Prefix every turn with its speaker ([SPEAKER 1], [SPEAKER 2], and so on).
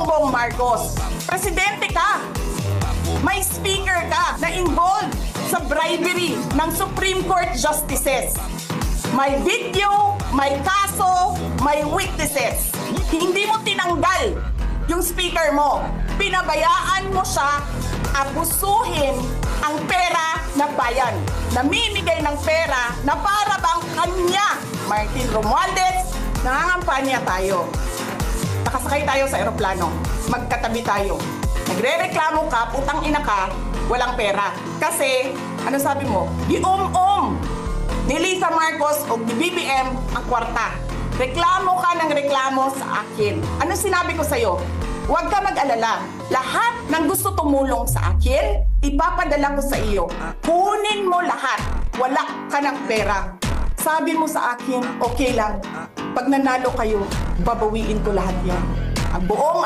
[SPEAKER 1] Bongbong Marcos. Presidente ka. May speaker ka na involved sa bribery ng Supreme Court justices. May video, may kaso, may witnesses. Hindi mo tinanggal yung speaker mo. Pinabayaan mo siya abusuhin ang pera ng bayan. Namimigay ng pera na para bang kanya, Martin Romualdez, nangangampanya tayo. Nakasakay tayo sa eroplano. Magkatabi tayo. Nagre-reklamo ka, putang ina ka, walang pera. Kasi, ano sabi mo? Di ni Lisa Marcos o ni BBM ang kwarta. Reklamo ka ng reklamo sa akin. Ano sinabi ko sa'yo? Huwag ka mag-alala. Lahat ng gusto tumulong sa akin, ipapadala ko sa iyo. Kunin mo lahat. Wala ka ng pera. Sabi mo sa akin, okay lang. Pag nanalo kayo, babawiin ko lahat yan. Ang buong